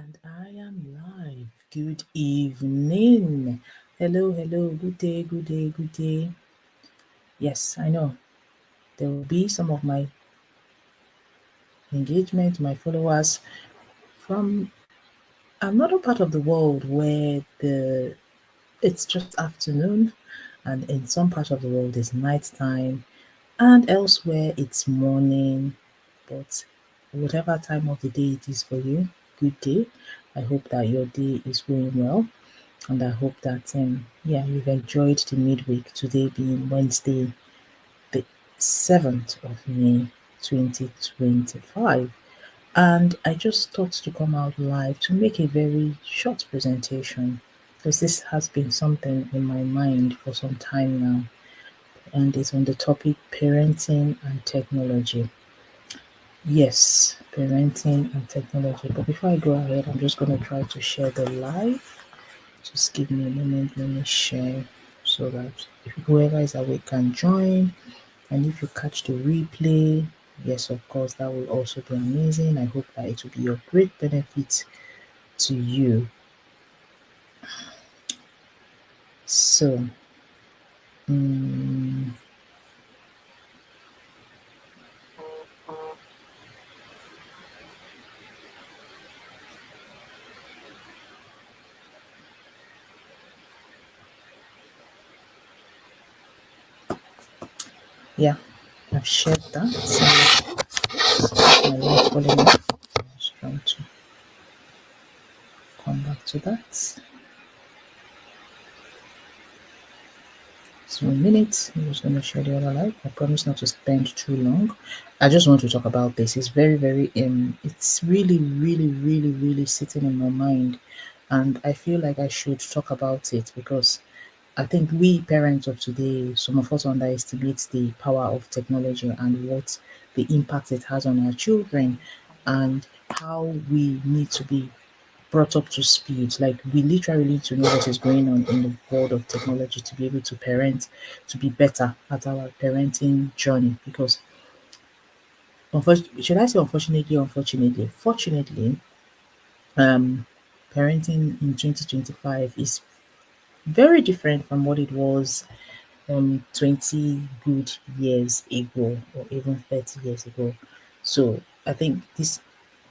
And I am live. Good evening. Hello, hello. Good day, good day, good day. Yes, I know there will be some of my engagement, my followers from another part of the world where it's just afternoon, and in some part of the world it's nighttime, and elsewhere it's morning. But whatever time of the day it is for you, good day. I hope that your day is going well. And I hope that you've enjoyed the midweek. Today being Wednesday, the 7th of May, 2025. And I just thought to come out live to make a very short presentation because this has been something in my mind for some time now, and it's on the topic parenting and technology. Yes, parenting and technology. But before I go ahead, I'm just going to try to share the live. Just give me a moment, let me share so that if whoever is awake can join. And if you catch the replay, yes, of course, that will also be amazing. I hope that it will be of great benefit to you. So, mm, yeah, I've shared that. So, my light falling off. Just trying to come back to that. So, a minute, I'm just going to share the other live. I promise not to spend too long. I just want to talk about this. It's very, very it's really, really, really, really sitting in my mind. And I feel like I should talk about it because I think we parents of today, some of us underestimate the power of technology and what the impact it has on our children, and how we need to be brought up to speed. Like, we literally need to know what is going on in the world of technology to be able to parent, to be better at our parenting journey. Because should I say unfortunately, fortunately, um, parenting in 2025 is very different from what it was 20 good years ago, or even 30 years ago. So I think this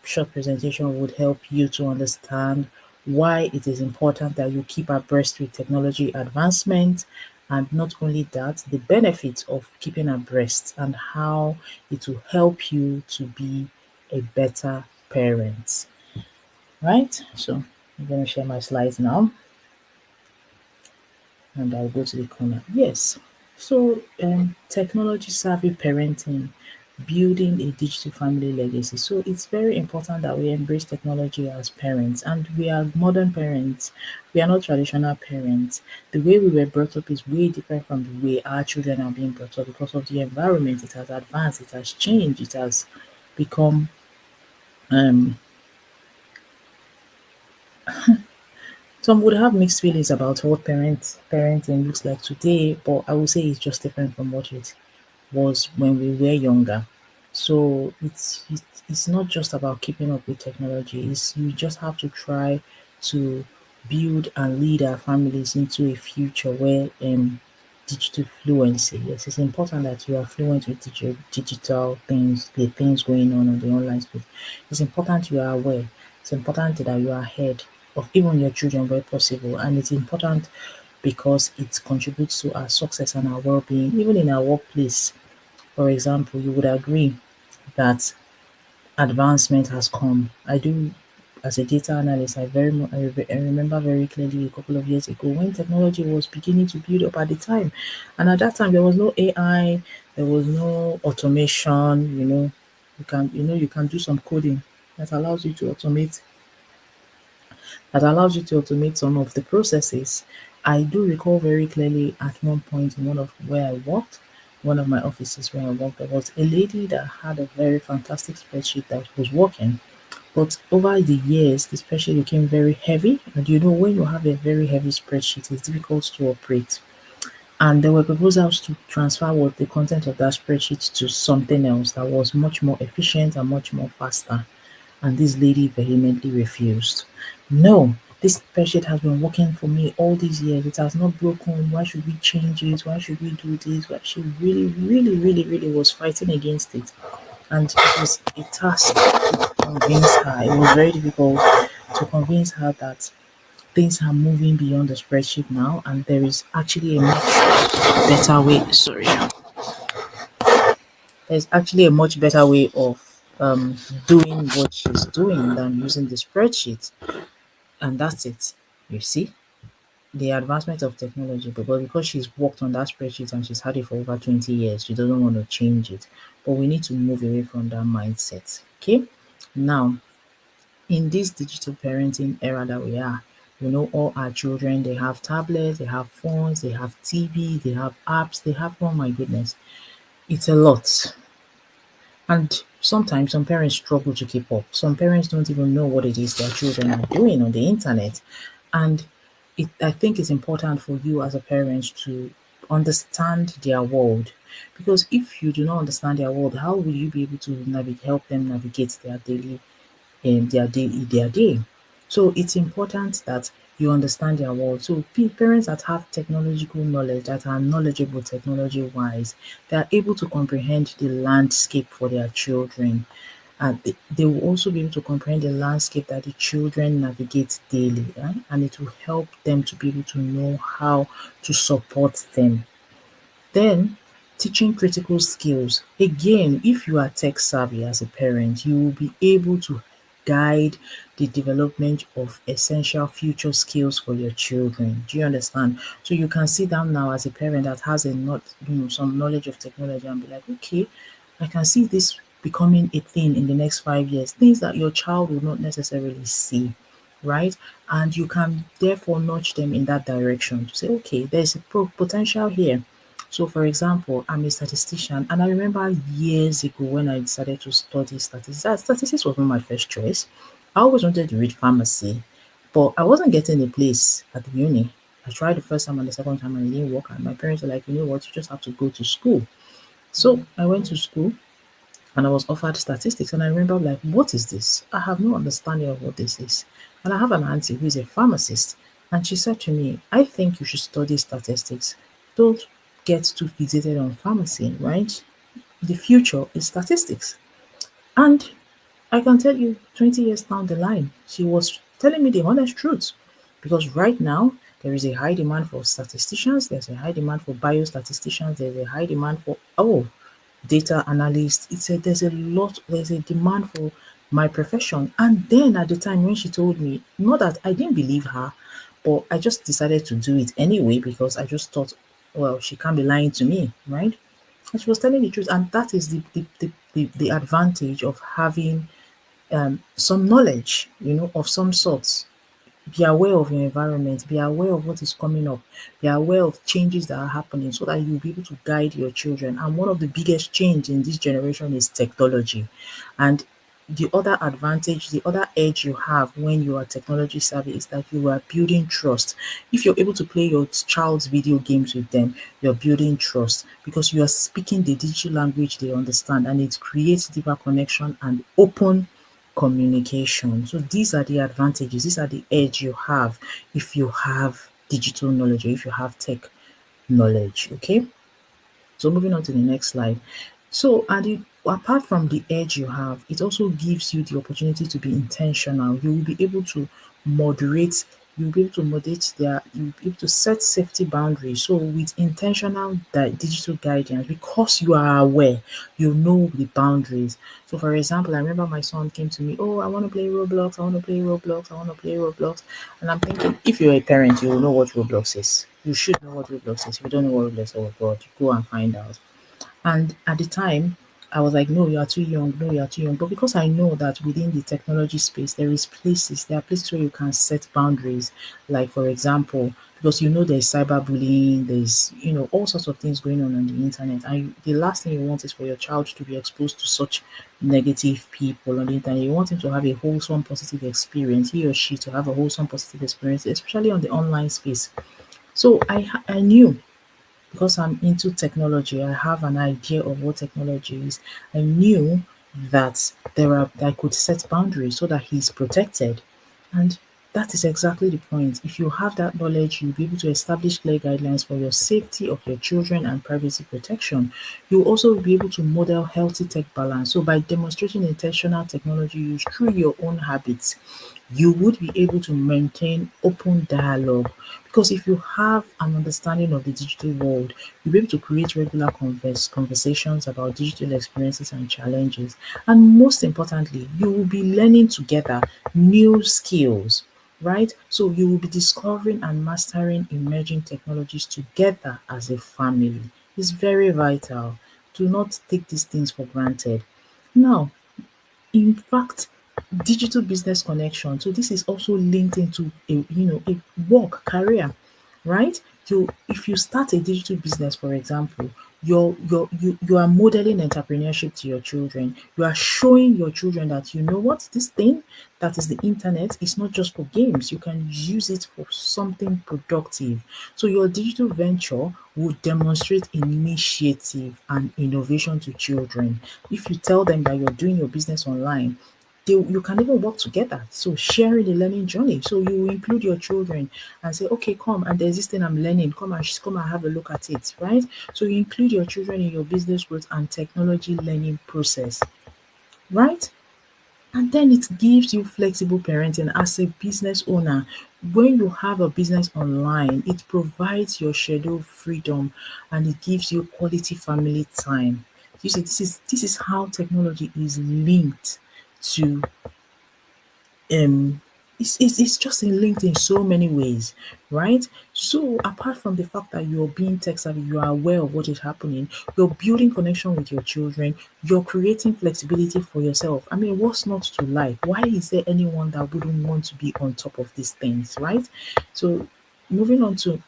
short presentation would help you to understand why it is important that you keep abreast with technology advancement, and not only that, the benefits of keeping abreast and how it will help you to be a better parent. Right? So I'm going to share my slides now, and I'll go to the corner. Yes. So, technology savvy parenting, building a digital family legacy. So, it's very important that we embrace technology as parents, and we are modern parents. We are not traditional parents. The way we were brought up is way different from the way our children are being brought up because of the environment. It has advanced, it has changed, it has become um some would have mixed feelings about what parenting looks like today, but I would say it's just different from what it was when we were younger. So it's not just about keeping up with technology. It's you just have to try to build and lead our families into a future where digital fluency. Yes, it's important that you are fluent with digital things, the things going on the online space. It's important you are aware. It's important that you are ahead of even your children where possible, and it's important because it contributes to our success and our well-being, even in our workplace. For example, you would agree that advancement has come. I do, as a data analyst, I remember very clearly a couple of years ago when technology was beginning to build up at the time, and at that time there was no AI, there was no automation. You can do some coding that allows you to automate some of the processes. I do recall very clearly at one point in one of my offices where I worked, there was a lady that had a very fantastic spreadsheet that was working. But over the years, the spreadsheet became very heavy. And when you have a very heavy spreadsheet, it's difficult to operate. And there were proposals to transfer what the content of that spreadsheet to something else that was much more efficient and much more faster. And this lady vehemently refused. No, this spreadsheet has been working for me all these years. It has not broken. Why should we change it? Why should we do this? Why she really, really, really, really was fighting against it. And it was a task to convince her. It was very difficult to convince her that things are moving beyond the spreadsheet now, and there is actually a much better way. Sorry, there's actually a much better way of doing what she's doing than using the spreadsheet, and that's it. You see, the advancement of technology, because she's worked on that spreadsheet and she's had it for over 20 years, she doesn't want to change it. But we need to move away from that mindset. Okay, now in this digital parenting era that we are, all our children, they have tablets, they have phones, they have TV, they have apps, they have, oh my goodness, it's a lot. And sometimes some parents struggle to keep up. Some parents don't even know what it is their children are doing on the internet. And I think it's important for you as a parent to understand their world. Because if you do not understand their world, how will you be able to help them navigate their daily in their day. So it's important that you understand their world. So parents that have technological knowledge, that are knowledgeable technology wise, they are able to comprehend the landscape for their children. And they will also be able to comprehend the landscape that the children navigate daily, right? And it will help them to be able to know how to support them. Then teaching critical skills. Again, if you are tech savvy as a parent, you will be able to guide the development of essential future skills for your children. Do you understand? So you can sit down now as a parent that has a not some knowledge of technology and be like, okay, I can see this becoming a thing in the next 5 years, things that your child will not necessarily see, right? And you can therefore nudge them in that direction to say, okay, there's a potential here. So, for example, I'm a statistician, and I remember years ago when I decided to study statistics. Statistics was not my first choice. I always wanted to read pharmacy, but I wasn't getting a place at the uni. I tried the first time and the second time, and it didn't work. And my parents were like, you know what, you just have to go to school. So I went to school and I was offered statistics. And I remember, like, what is this? I have no understanding of what this is. And I have an auntie who is a pharmacist, and she said to me, I think you should study statistics. Don't get too fixated on pharmacy, right? The future is statistics. And I can tell you, 20 years down the line, she was telling me the honest truth. Because right now, there is a high demand for statisticians, there's a high demand for biostatisticians, there's a high demand for, data analysts. There's a demand for my profession. And then at the time when she told me, not that I didn't believe her, but I just decided to do it anyway because I just thought, well, she can't be lying to me, right? And she was telling the truth. And that is the advantage of having some knowledge, of some sorts. Be aware of your environment, be aware of what is coming up, be aware of changes that are happening so that you'll be able to guide your children. And one of the biggest change in this generation is technology. And the other advantage, the other edge you have when you are technology savvy is that you are building trust. If you're able to play your child's video games with them, you're building trust because you are speaking the digital language they understand, and it creates deeper connection and open communication. So these are the advantages, these are the edge you have if you have digital knowledge or if you have tech knowledge. Okay. So moving on to the next slide. So apart from the edge you have, it also gives you the opportunity to be intentional. You will be able to moderate, you'll be able to moderate you'll be able to set safety boundaries. So with intentional digital guidance, because you are aware, you know the boundaries. So for example, I remember my son came to me, oh, I want to play Roblox, I want to play Roblox, I want to play Roblox. And I'm thinking, if you're a parent, you will know what Roblox is. You should know what Roblox is. If you don't know what Roblox is, oh God, go and find out. And at the time, I was like, no, you are too young. No, you are too young. But because I know that within the technology space, there are places where you can set boundaries. Like, for example, because there's cyberbullying, there's, all sorts of things going on the internet. And the last thing you want is for your child to be exposed to such negative people on the internet. You want him to have a wholesome, positive experience, he or she to have a wholesome, positive experience, especially on the online space. So I knew, because I'm into technology, I have an idea of what technology is. I knew that that could set boundaries so that he's protected. And that is exactly the point. If you have that knowledge, you'll be able to establish clear guidelines for your safety of your children and privacy protection. You'll also be able to model healthy tech balance. So by demonstrating intentional technology use through your own habits, you would be able to maintain open dialogue, because if you have an understanding of the digital world, you'll be able to create regular conversations about digital experiences and challenges. And most importantly, you will be learning together new skills, right? So you will be discovering and mastering emerging technologies together as a family. It's very vital. Do not take these things for granted. Now, in fact, digital business connection. So this is also linked into a work career, right? So if you start a digital business, for example, you are modeling entrepreneurship to your children. You are showing your children that you know what, this thing that is the internet is not just for games. You can use it for something productive. So your digital venture will demonstrate initiative and innovation to children. If you tell them that you're doing your business online, you can even work together. So sharing the learning journey. So you will include your children and say, okay, come, and there's this thing I'm learning. Come and have a look at it, right? So you include your children in your business growth and technology learning process, right? And then it gives you flexible parenting as a business owner. When you have a business online, it provides your schedule freedom and it gives you quality family time. You see, this is how technology is linked to it's just linked in so many ways, right? So apart from the fact that you're being tech savvy, you are aware of what is happening, you're building connection with your children, you're creating flexibility for yourself. I mean, what's not to like? Why is there anyone that wouldn't want to be on top of these things, right? So moving on to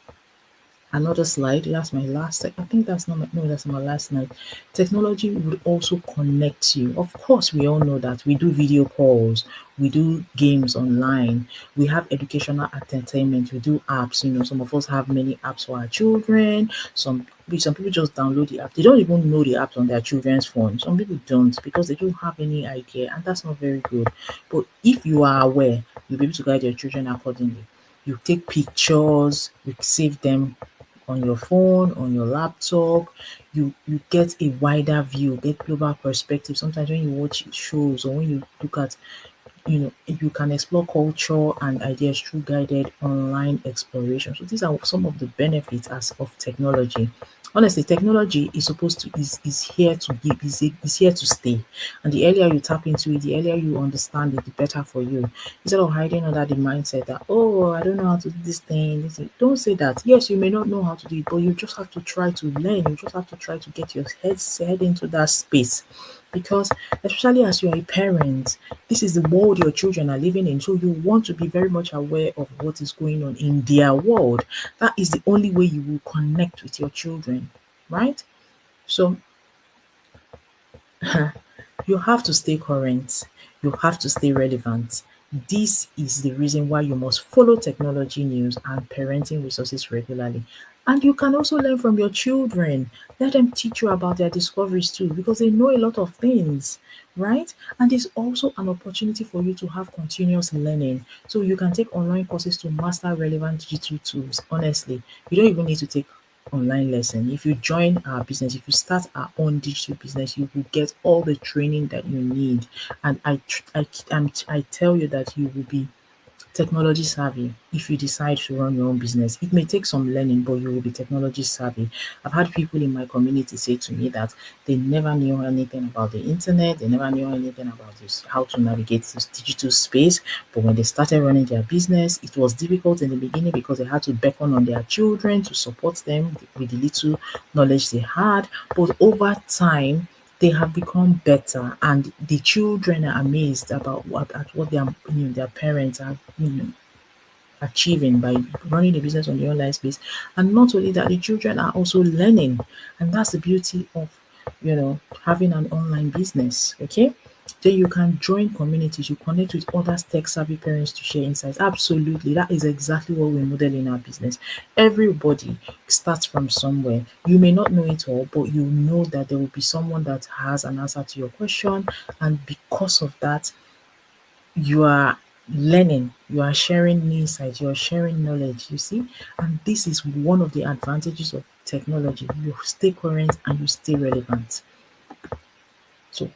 another slide. That's my last. I think that's not my, no, that's my last slide. Technology will also connect you. Of course, we all know that we do video calls, we do games online, we have educational entertainment, we do apps. Some of us have many apps for our children. Some people just download the app. They don't even know the apps on their children's phone. Some people don't because they don't have any idea, and that's not very good. But if you are aware, you'll be able to guide your children accordingly. You take pictures, you save them on your phone, on your laptop. You get a wider view, get global perspective. Sometimes when you watch shows or when you look at, you can explore culture and ideas through guided online exploration. So these are some of the benefits as of technology. Honestly, technology is supposed to is here to give is here to stay. And the earlier you tap into it, the earlier you understand it, the better for you. Instead of hiding under the mindset that, oh, I don't know how to do this thing, this thing. Don't say that. Yes, you may not know how to do it, but you just have to try to learn. You just have to try to get your head into that space. Because especially as you're a parent, this is the world your children are living in. So you want to be very much aware of what is going on in their world. That is the only way you will connect with your children, right? So you have to stay current. You have to stay relevant. This is the reason why you must follow technology news and parenting resources regularly. And you can also learn from your children. Let them teach you about their discoveries too, because they know a lot of things, right? And it's also an opportunity for you to have continuous learning. So you can take online courses to master relevant digital tools. Honestly, you don't even need to take online lesson. If you join our business, if you start our own digital business, you will get all the training that you need. And I tell you that you will be technology savvy if you decide to run your own business. It may take some learning, but you will be technology savvy. I've had people in my community say to me that they never knew anything about the internet, they never knew anything about this, how to navigate this digital space. But when they started running their business, it was difficult in the beginning because they had to beckon on their children to support them with the little knowledge they had. But over time, they have become better, and the children are amazed about what their parents are achieving by running a business on the online space. And not only that, the children are also learning, and that's the beauty of having an online business. Okay. Then you can join communities, you connect with other tech savvy parents to share insights. Absolutely. That is exactly what we model in our business. Everybody starts from somewhere. You may not know it all, but you know that there will be someone that has an answer to your question. And because of that, you are learning, you are sharing insights, you are sharing knowledge, you see. And this is one of the advantages of technology. You stay current and you stay relevant. So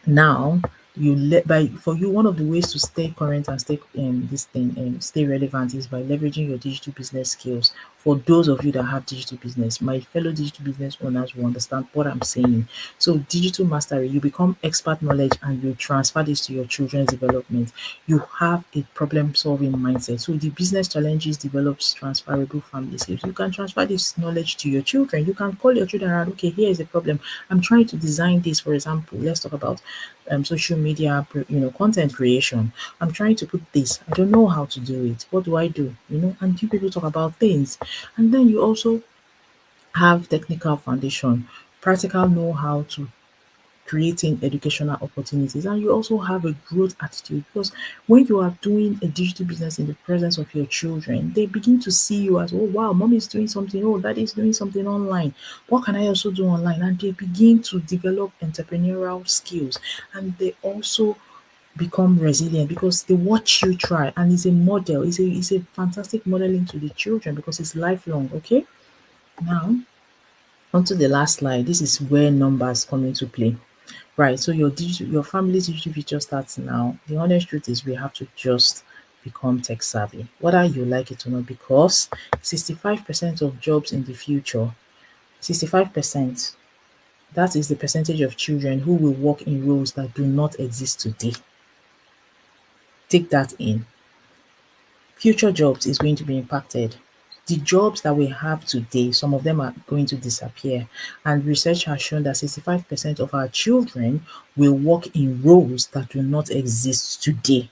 now you let by for you, one of the ways to stay current and stay this thing and stay relevant is by leveraging your digital business skills. For those of you that have digital business, my fellow digital business owners will understand what I'm saying. So digital mastery, you become expert knowledge and you transfer this to your children's development. You have a problem solving mindset. So the business challenges develops transferable family skills. You can transfer this knowledge to your children. You can call your children around, okay, here is a problem. I'm trying to design this, for example. Let's talk about social media, content creation. I'm trying to put this. I don't know how to do it. What do I do? And you people talk about things. And then you also have technical foundation, practical know-how to creating educational opportunities, and you also have a growth attitude, because when you are doing a digital business in the presence of your children, they begin to see you as, oh wow, mom is doing something, oh daddy is doing something online, what can I also do online? And they begin to develop entrepreneurial skills, and they also become resilient because they watch you try, and it's a model, it's a fantastic modeling to the children because it's lifelong. Okay, now onto the last slide. This is where numbers come into play. Right. So your family's digital future starts now. The honest truth is we have to just become tech savvy, whether you like it or not, because 65% of jobs in the future, 65%, that is the percentage of children who will work in roles that do not exist today. Take that in. Future jobs is going to be impacted. The jobs that we have today, some of them are going to disappear. And research has shown that 65% of our children will work in roles that do not exist today.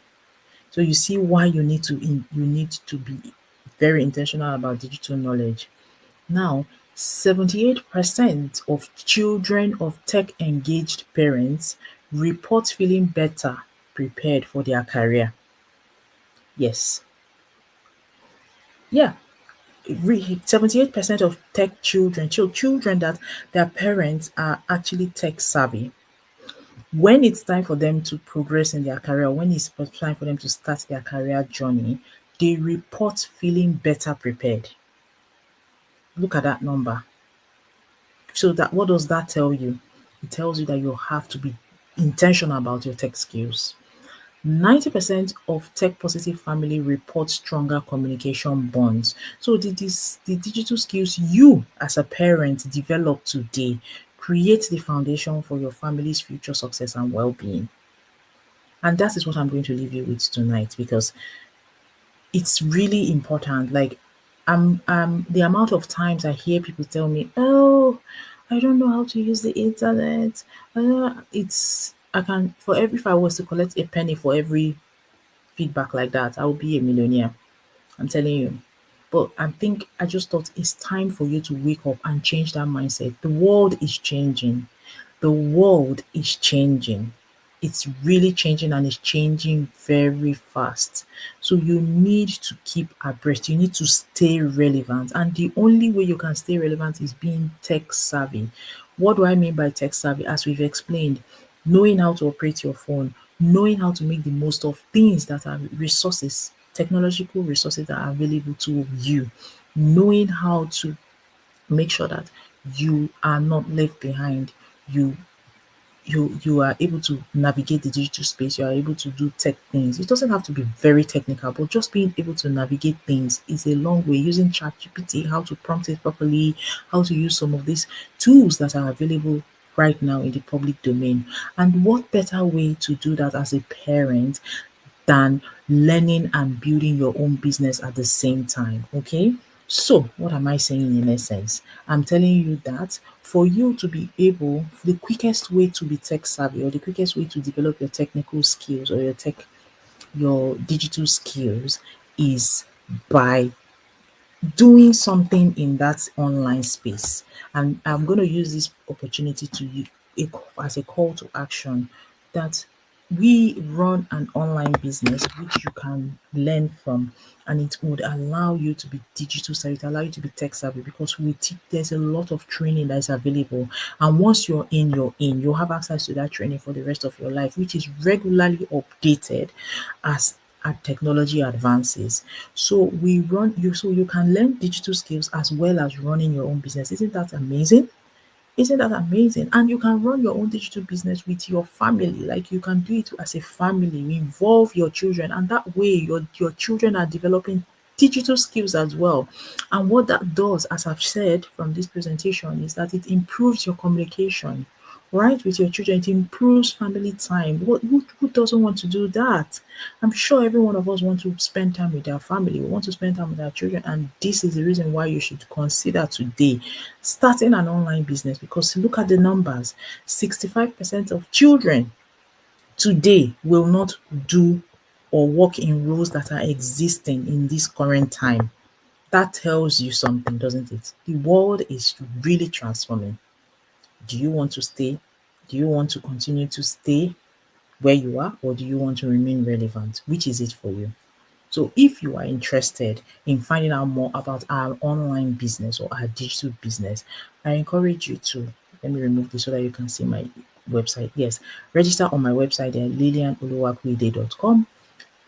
So you see why you need to be very intentional about digital knowledge. Now, 78% of children of tech engaged parents report feeling better prepared for their career. Yes. Yeah, 78% of tech children, children that their parents are actually tech savvy. When it's time for them to progress in their career, when it's time for them to start their career journey, they report feeling better prepared. Look at that number. So that what does that tell you? It tells you that you have to be intentional about your tech skills. 90% of tech positive family report stronger communication bonds. So the digital skills you as a parent develop today create the foundation for your family's future success and well-being. And that is what I'm going to leave you with tonight, because it's really important. Like, the amount of times I hear people tell me, "Oh, I don't know how to use the internet." It's I can for every if I was to collect a penny for every feedback like that, I will be a millionaire. I'm telling you. But I just thought it's time for you to wake up and change that mindset. The world is changing. The world is changing. It's really changing, and it's changing very fast. So you need to keep abreast. You need to stay relevant. And the only way you can stay relevant is being tech savvy. What do I mean by tech savvy? As we've explained, knowing how to operate your phone, knowing how to make the most of things that are resources, technological resources that are available to you, knowing how to make sure that you are not left behind. You you are able to navigate the digital space, you are able to do tech things. It doesn't have to be very technical, but just being able to navigate things is a long way. Using ChatGPT, how to prompt it properly, how to use some of these tools that are available right now in the public domain. And what better way to do that as a parent than learning and building your own business at the same time. Okay. So, what am I saying in essence? I'm telling you that for you to be able, the quickest way to be tech savvy, or the quickest way to develop your technical skills or your digital skills, is by doing something in that online space. And I'm going to use this opportunity to as a call to action that we run an online business which you can learn from, and it would allow you to be digital savvy, it allow you to be tech savvy, because there's a lot of training that is available, and once you're in, you'll have access to that training for the rest of your life, which is regularly updated as technology advances. So you can learn digital skills as well as running your own business. Isn't that amazing? Isn't that amazing? And you can run your own digital business with your family. Like, you can do it as a family. You involve your children, and that way your children are developing digital skills as well. And what that does, as I've said from this presentation, is that it improves your communication, right, with your children. It improves family time. Who doesn't want to do that? I'm sure every one of us want to spend time with our family. We want to spend time with our children, and this is the reason why you should consider today starting an online business, because look at the numbers. 65% of children today will not do or work in roles that are existing in this current time. That tells you something, doesn't it? The world is really transforming. Do you want to stay? Do you want to continue to stay where you are, or do you want to remain relevant? Which is it for you? So if you are interested in finding out more about our online business or our digital business, I encourage you to, let me remove this so that you can see my website. Yes, register on my website at lilianoluwakuide.com,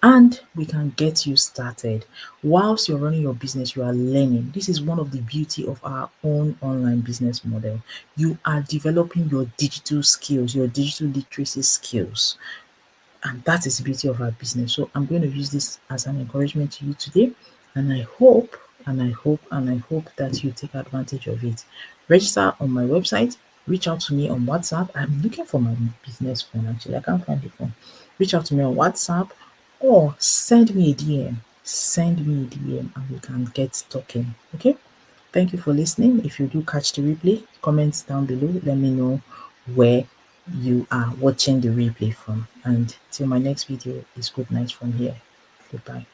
and we can get you started. Whilst you're running your business, you are learning. This is one of the beauty of our own online business model. You are developing your digital skills, your digital literacy skills, and that is the beauty of our business. So I'm going to use this as an encouragement to you today. And I hope, and I hope that you take advantage of it. Register on my website, reach out to me on WhatsApp. I'm looking for my business phone actually. I can't find the phone. Reach out to me on WhatsApp or send me a DM. Send me a DM and we can get talking. Okay? Thank you for listening. If you do catch the replay, comment down below. Let me know where you are watching the replay from. And till my next video, is good night from here. Goodbye.